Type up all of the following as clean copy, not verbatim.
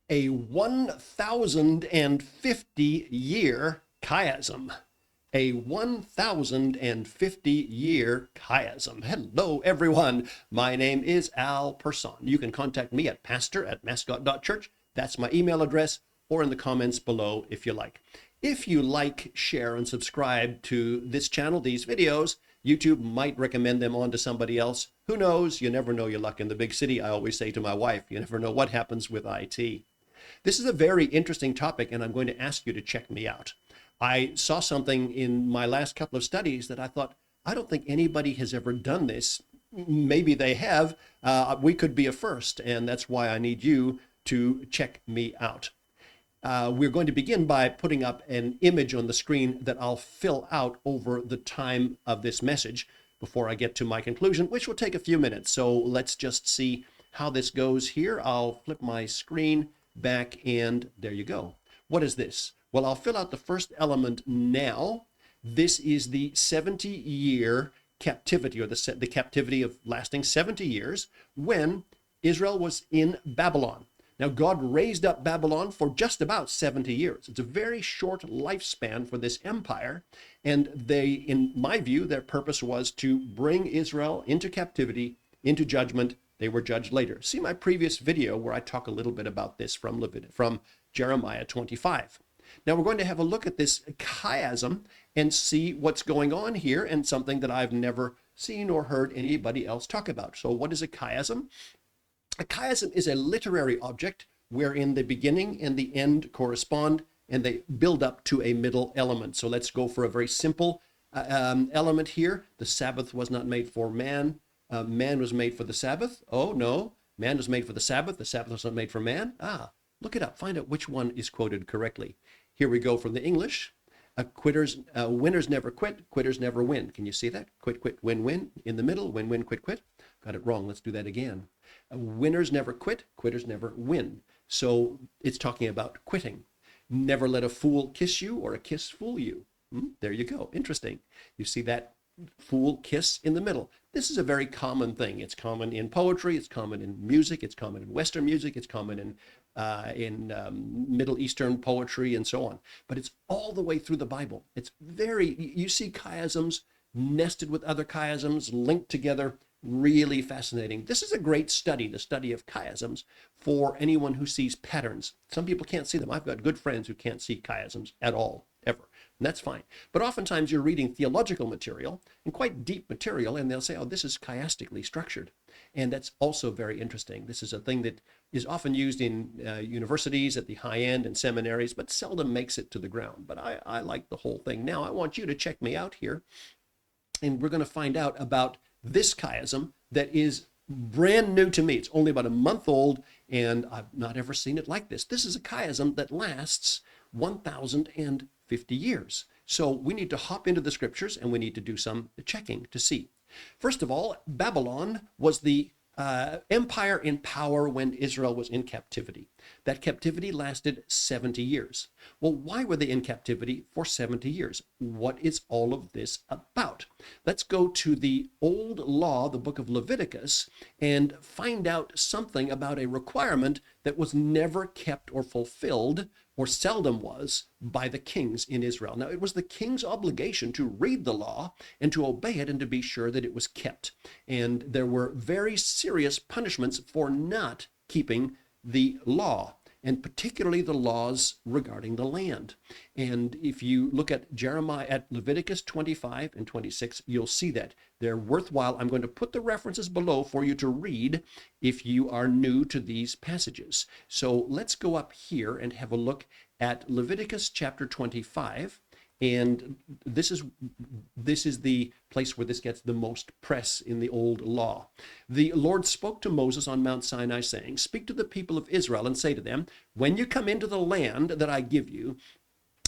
A 1,050-year chiasm. A 1,050-year chiasm. Hello, everyone. My name is Persohn. You can contact me at pastor@mascot.church. That's my email address, or in the comments below if you like. If you like, share, and subscribe to this channel, these videos, YouTube might recommend them on to somebody else. Who knows? You never know your luck in the big city. I always say to my wife, you never know what happens with IT. This is a very interesting topic, and I'm going to ask you to check me out. I saw something in my last couple of studies that I thought, I don't think anybody has ever done this. Maybe they have. We could be a first, and that's why I need you to check me out. We're going to begin by putting up an image on the screen that I'll fill out over the time of this message before I get to my conclusion, which will take a few minutes. So let's just see how this goes here. I'll flip my screen back, and there you go. What is this? Well, I'll fill out the first element now. This is the 70-year captivity, or the captivity of lasting 70 years when Israel was in Babylon. Now, God raised up Babylon for just about 70 years. It's a very short lifespan for this empire, and they, in my view, their purpose was to bring Israel into captivity, into judgment. They were judged later. See my previous video where I talk a little bit about this from Jeremiah 25. Now we're going to have a look at this chiasm and see what's going on here, and something that I've never seen or heard anybody else talk about. So what is a chiasm? A chiasm is a literary object wherein the beginning and the end correspond, and they build up to a middle element. So let's go for a very simple element here. The Sabbath was not made for man. Man was made for the Sabbath. Oh, no. Man was made for the Sabbath. The Sabbath was not made for man. Look it up. Find out which one is quoted correctly. Here we go from the English. Winners never quit. Quitters never win. Can you see that? Quit, quit, win, win. In the middle, win, win, quit, quit. Got it wrong. Let's do that again. Winners never quit. Quitters never win. So it's talking about quitting. Never let a fool kiss you, or a kiss fool you. There you go. Interesting. You see that fool kiss in the middle. This is a very common thing. It's common in poetry. It's common in music. It's common in Western music. It's common in Middle Eastern poetry and so on. But it's all the way through the Bible. It's you see chiasms nested with other chiasms, linked together. Really fascinating. This is a great study, the study of chiasms, for anyone who sees patterns. Some people can't see them. I've got good friends who can't see chiasms at all, ever. And that's fine. But oftentimes you're reading theological material, and quite deep material, and they'll say, oh, this is chiastically structured. And that's also very interesting. This is a thing that is often used in universities at the high end and seminaries, but seldom makes it to the ground. But I like the whole thing. Now I want you to check me out here, and we're going to find out about this chiasm that is brand new to me. It's only about a month old, and I've not ever seen it like this. This is a chiasm that lasts 1,050 years. So we need to hop into the scriptures, and we need to do some checking to see. First of all, Babylon was the empire in power when Israel was in captivity. That captivity lasted 70 years. Well, why were they in captivity for 70 years? What is all of this about? Let's go to the old law, the book of Leviticus, and find out something about a requirement that was never kept or fulfilled, or seldom was, by the kings in Israel. Now, it was the king's obligation to read the law and to obey it and to be sure that it was kept. And there were very serious punishments for not keeping the law, and particularly the laws regarding the land. And if you look at Leviticus 25 and 26, you'll see that. They're worthwhile. I'm going to put the references below for you to read if you are new to these passages. So let's go up here and have a look at Leviticus chapter 25. And this is the place where this gets the most press in the old law. The Lord spoke to Moses on Mount Sinai, saying, "Speak to the people of Israel and say to them, when you come into the land that I give you,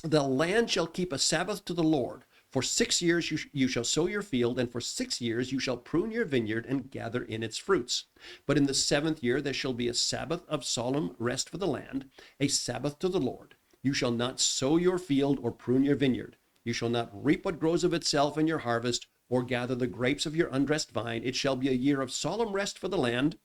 the land shall keep a Sabbath to the Lord. For 6 years you shall sow your field, and for 6 years you shall prune your vineyard and gather in its fruits. But in the 7th year there shall be a Sabbath of solemn rest for the land, a Sabbath to the Lord. You shall not sow your field or prune your vineyard. You shall not reap what grows of itself in your harvest, or gather the grapes of your undressed vine. It shall be a year of solemn rest for the land,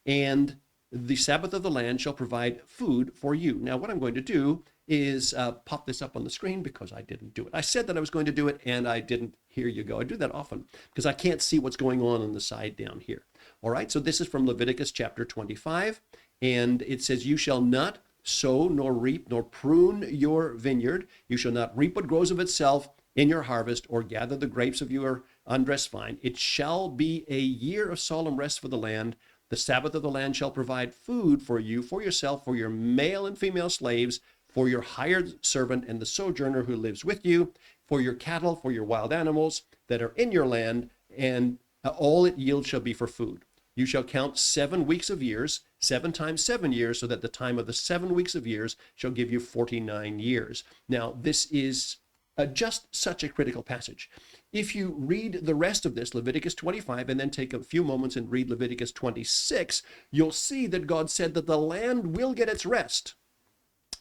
and the Sabbath of the land shall provide food for you. Now, what I'm going to do is pop this up on the screen because I didn't do it. I said that I was going to do it and I didn't. Here you go. I do that often because I can't see what's going on the side down here. All right, so this is from Leviticus chapter 25, and it says, you shall not sow nor reap nor prune your vineyard. You shall not reap what grows of itself in your harvest or gather the grapes of your undressed vine. It shall be a year of solemn rest for the land. The Sabbath of the land shall provide food for you, for yourself, for your male and female slaves, for your hired servant and the sojourner who lives with you, for your cattle, for your wild animals that are in your land, and all it yields shall be for food. You shall count 7 weeks of years, 7 times 7 years, so that the time of the 7 weeks of years shall give you 49 years. Now, this is just such a critical passage. If you read the rest of this, Leviticus 25, and then take a few moments and read Leviticus 26, you'll see that God said that the land will get its rest,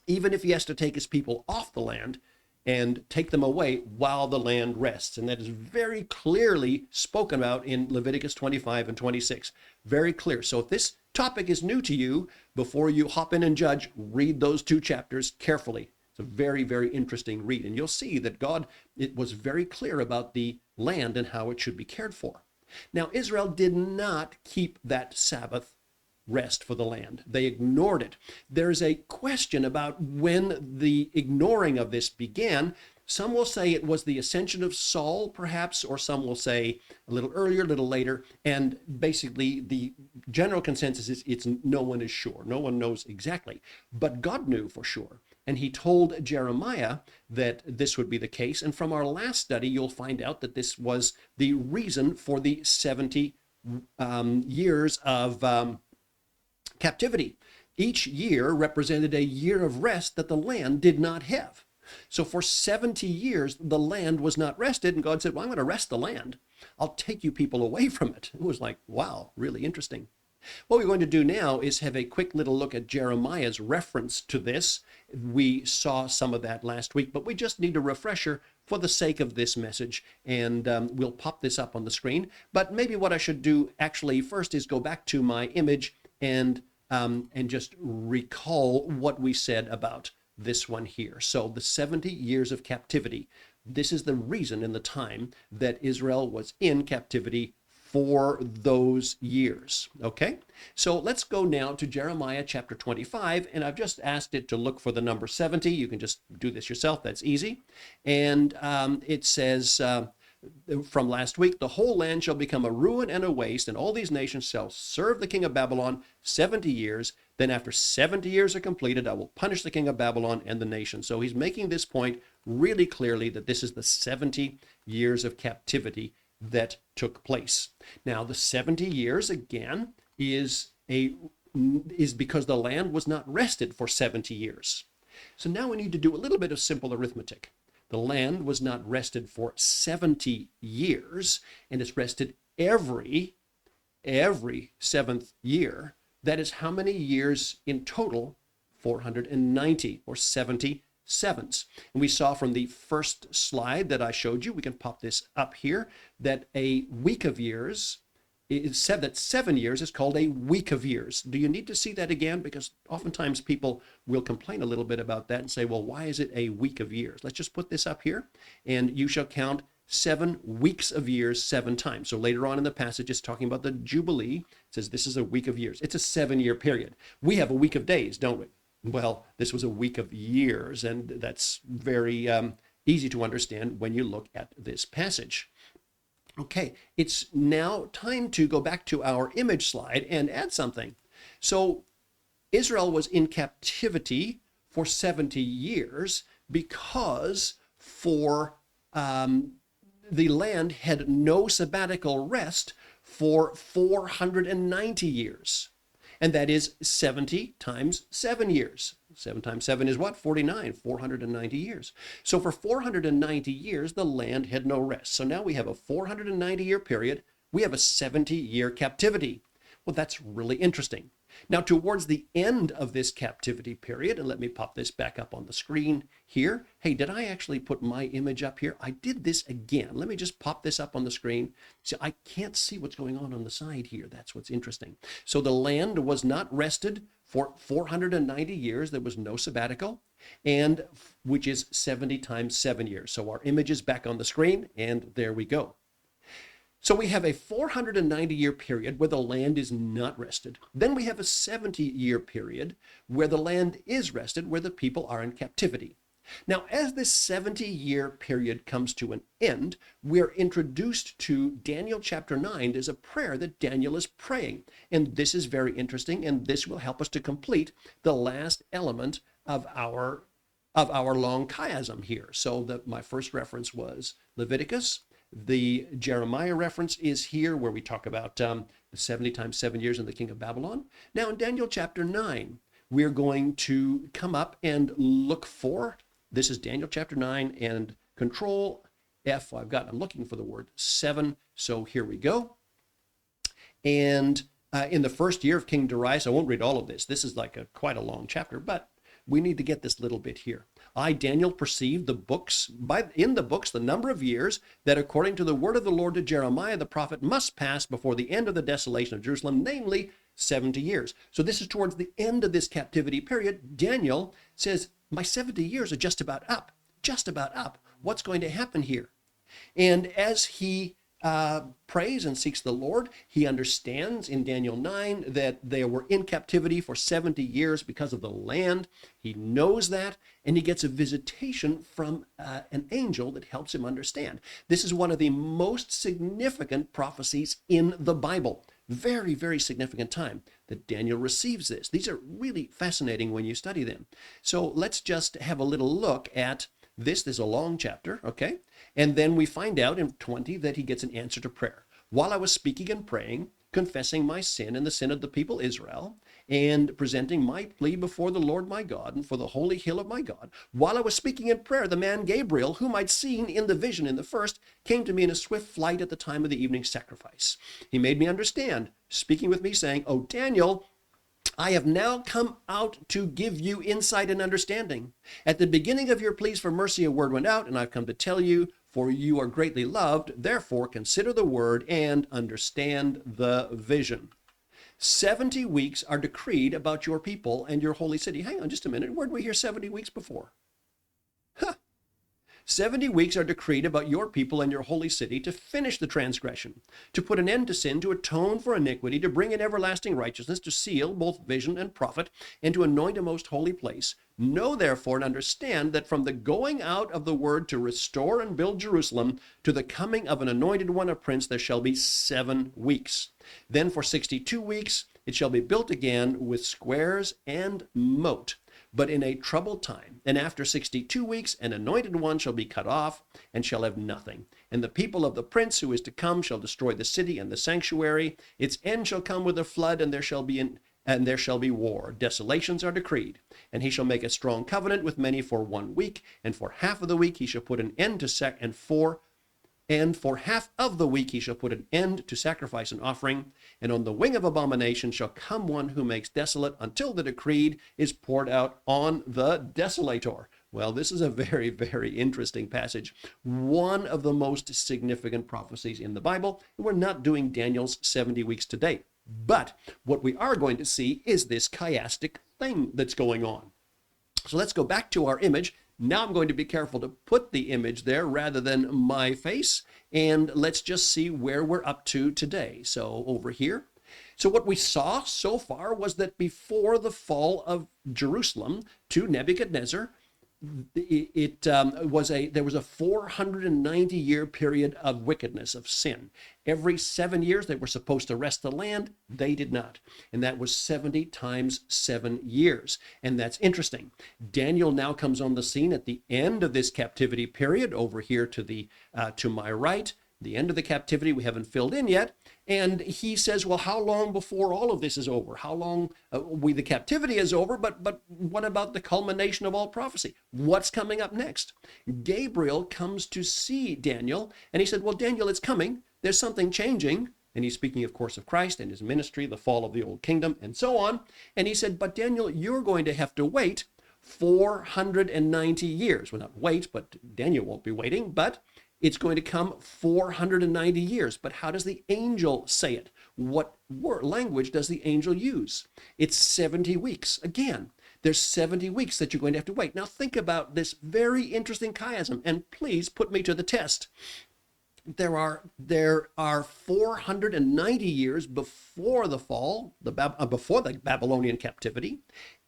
even if he has to take his people off the land and take them away while the land rests. And that is very clearly spoken about in Leviticus 25 and 26. Very clear. So if this topic is new to you, before you hop in and judge, read those 2 chapters carefully. It's a very, very interesting read. And you'll see that God, it was very clear about the land and how it should be cared for. Now, Israel did not keep that Sabbath rest for the land. They ignored it. There's a question about when the ignoring of this began. Some will say it was the ascension of Saul, perhaps, or some will say a little earlier, a little later. And basically, the general consensus is no one is sure. No one knows exactly. But God knew for sure. And he told Jeremiah that this would be the case. And from our last study, you'll find out that this was the reason for the 70 years of captivity. Each year represented a year of rest that the land did not have. So for 70 years, the land was not rested, and God said, well, I'm going to rest the land. I'll take you people away from it. It was like, wow, really interesting. What we're going to do now is have a quick little look at Jeremiah's reference to this. We saw some of that last week, but we just need a refresher for the sake of this message, and we'll pop this up on the screen. But maybe what I should do actually first is go back to my image and just recall what we said about this one here. So the 70 years of captivity, this is the reason in the time that Israel was in captivity for those years. Okay, so let's go now to Jeremiah chapter 25, and I've just asked it to look for the number 70. You can just do this yourself, that's easy. And it says from last week, the whole land shall become a ruin and a waste, and all these nations shall serve the king of Babylon 70 years. Then after 70 years are completed, I will punish the king of Babylon and the nation. So he's making this point really clearly that this is the 70 years of captivity that took place. Now, the 70 years, again, is because the land was not rested for 70 years. So now we need to do a little bit of simple arithmetic. The land was not rested for 70 years, and it's rested every 7th year. That is how many years in total? 490, or 70 sevens. And we saw from the first slide that I showed you, we can pop this up here, that a week of years, it said that 7 years is called a week of years. Do you need to see that again? Because oftentimes people will complain a little bit about that and say, well, why is it a week of years? Let's just put this up here. And you shall count 7 weeks of years 7 times. So later on in the passage, it's talking about the Jubilee. It says this is a week of years. It's a 7-year period. We have a week of days, don't we? Well, this was a week of years, and that's very easy to understand when you look at this passage. Okay, it's now time to go back to our image slide and add something. So Israel was in captivity for 70 years because the land had no sabbatical rest for 490 years. And that is 70 times 7 years. 7 times 7 is what? 49, 490 years. So for 490 years, the land had no rest. So now we have a 490-year period. We have a 70-year captivity. Well, that's really interesting. Now, towards the end of this captivity period, and let me pop this back up on the screen here. Hey, did I actually put my image up here? I did this again. Let me just pop this up on the screen. See, I can't see what's going on the side here. That's what's interesting. So the land was not rested for 490 years. There was no sabbatical, and which is 70 times 7 years. So our image is back on the screen, and there we go. So we have a 490-year period where the land is not rested. Then we have a 70-year period where the land is rested, where the people are in captivity. Now, as this 70-year period comes to an end, we're introduced to Daniel chapter 9. There's a prayer that Daniel is praying. And this is very interesting, and this will help us to complete the last element of our long chiasm here. So my first reference was Leviticus. The Jeremiah reference is here where we talk about the 70 times 7 years in the king of Babylon. Now in Daniel chapter 9, we're going to come up and look for, this is Daniel chapter 9 and Control F, I'm looking for the word 7. So here we go. And in the first year of King Darius, I won't read all of this. This is like quite a long chapter, but we need to get this little bit here. I, Daniel, perceived in the books the number of years that according to the word of the Lord to Jeremiah the prophet must pass before the end of the desolation of Jerusalem, namely 70 years. So this is towards the end of this captivity period. Daniel says, my 70 years are just about up, just about up. What's going to happen here? And as he prays and seeks the Lord, he understands in Daniel 9 that they were in captivity for 70 years because of the land. He knows that, and he gets a visitation from an angel that helps him understand. This is one of the most significant prophecies in the Bible. Very, very significant time that Daniel receives this. These are really fascinating when you study them. So let's just have a little look at this. There's a long chapter, okay? And then we find out in 20 that he gets an answer to prayer. While I was speaking and praying, confessing my sin and the sin of the people Israel, and presenting my plea before the Lord my God and for the holy hill of my God, while I was speaking in prayer, the man Gabriel, whom I'd seen in the vision in the first, came to me in a swift flight at the time of the evening sacrifice. He made me understand, speaking with me, saying, "O Daniel, I have now come out to give you insight and understanding. At the beginning of your pleas for mercy, a word went out, and I've come to tell you, for you are greatly loved. Therefore, consider the word and understand the vision." 70 weeks are decreed about your people and your holy city. Hang on just a minute. Where did we hear 70 weeks before? 70 weeks are decreed about your people and your holy city to finish the transgression, to put an end to sin, to atone for iniquity, to bring in everlasting righteousness, to seal both vision and prophet, and to anoint a most holy place. Know therefore and understand that from the going out of the word to restore and build Jerusalem to the coming of an anointed one, a prince, there shall be 7 weeks. Then for 62 weeks it shall be built again with squares and moat, but in a troubled time. And after 62 weeks, an anointed one shall be cut off and shall have nothing. And the people of the prince who is to come shall destroy the city and the sanctuary. Its end shall come with a flood, and there shall be war. Desolations are decreed. And he shall make a strong covenant with many for 1 week, and for half of the week he shall put an end to and for half of the week he shall put an end to sacrifice and offering. And on the wing of abomination shall come one who makes desolate until the decreed is poured out on the desolator. Well, this is a very, very interesting passage. One of the most significant prophecies in the Bible. We're not doing Daniel's 70 weeks today. But what we are going to see is this chiastic thing that's going on. So let's go back to our image. Now I'm going to be careful to put the image there rather than my face, and let's just see where we're up to today. So over here. So what we saw so far was that before the fall of Jerusalem to Nebuchadnezzar, there was a 490-year period of wickedness, of sin. Every 7 years they were supposed to rest the land. They did not. And that was 70 times 7 years. And that's interesting. Daniel now comes on the scene at the end of this captivity period over here to my right. The end of the captivity we haven't filled in yet. And he says, well, how long before all of this is over? How long the captivity is over, but what about the culmination of all prophecy? What's coming up next? Gabriel comes to see Daniel, and he said, well, Daniel, it's coming. There's something changing. And he's speaking, of course, of Christ and his ministry, the fall of the old kingdom, and so on. And he said, but Daniel, you're going to have to wait 490 years. Well, not wait, but Daniel won't be waiting, but it's going to come 490 years. But how does the angel say it? What language does the angel use? It's 70 weeks. Again, there's 70 weeks that you're going to have to wait. Now think about this very interesting chiasm, and please put me to the test. There are 490 years before the fall, before the Babylonian captivity,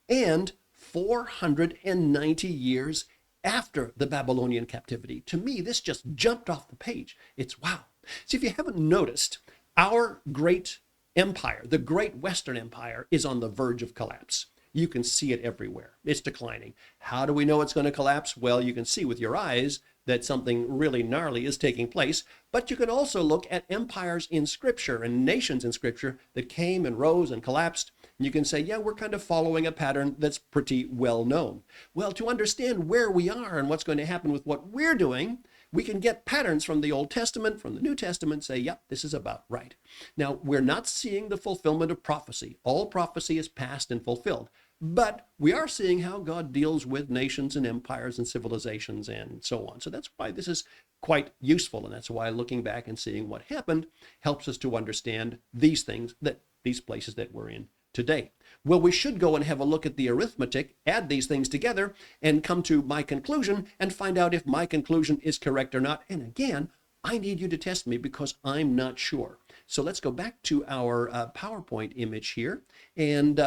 and 490 years after the Babylonian captivity. To me, this just jumped off the page. It's wow. See, if you haven't noticed, our great empire, the great Western Empire, is on the verge of collapse. You can see it everywhere. It's declining. How do we know it's going to collapse? Well, you can see with your eyes that something really gnarly is taking place, but you can also look at empires in Scripture and nations in Scripture that came and rose and collapsed. And you can say, yeah, we're kind of following a pattern that's pretty well known. Well, to understand where we are and what's going to happen with what we're doing, we can get patterns from the Old Testament, from the New Testament, say, yep, this is about right. Now, we're not seeing the fulfillment of prophecy. All prophecy is past and fulfilled. But we are seeing how God deals with nations and empires and civilizations and so on. So that's why this is quite useful. And that's why looking back and seeing what happened helps us to understand these things, that these places that we're in today. Well, we should go and have a look at the arithmetic, add these things together, and come to my conclusion and find out if my conclusion is correct or not. And again, I need you to test me because I'm not sure. So let's go back to our PowerPoint image here and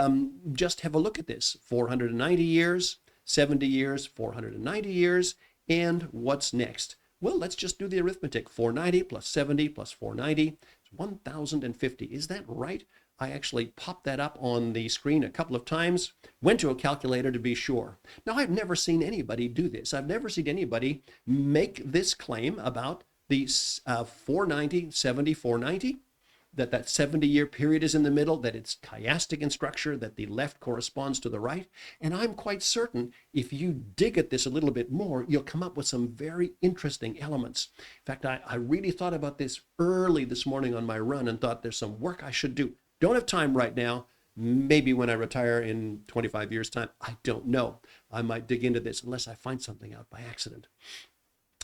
just have a look at this. 490 years, 70 years, 490 years, and what's next? Well, let's just do the arithmetic. 490 plus 70 plus 490 is 1,050. Is that right? I actually popped that up on the screen a couple of times, went to a calculator to be sure. Now, I've never seen anybody do this. I've never seen anybody make this claim about the 490, 70, 490, that 70-year period is in the middle, that it's chiastic in structure, that the left corresponds to the right. And I'm quite certain if you dig at this a little bit more, you'll come up with some very interesting elements. In fact, I really thought about this early this morning on my run and thought there's some work I should do. Don't have time right now. Maybe when I retire in 25 years' time, I don't know. I might dig into this unless I find something out by accident.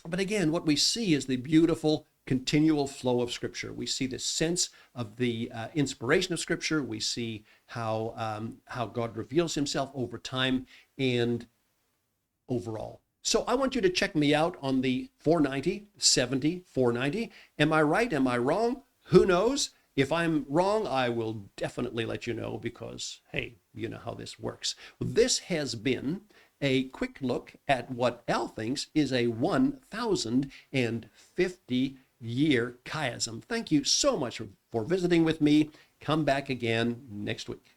But again, what we see is the beautiful continual flow of Scripture. We see the sense of the inspiration of Scripture. We see how God reveals himself over time and overall. So I want you to check me out on the 490, 70, 490. Am I right? Am I wrong? Who knows? If I'm wrong, I will definitely let you know because, hey, you know how this works. Well, this has been a quick look at what Al thinks is a 1,050-year chiasm. Thank you so much for visiting with me. Come back again next week.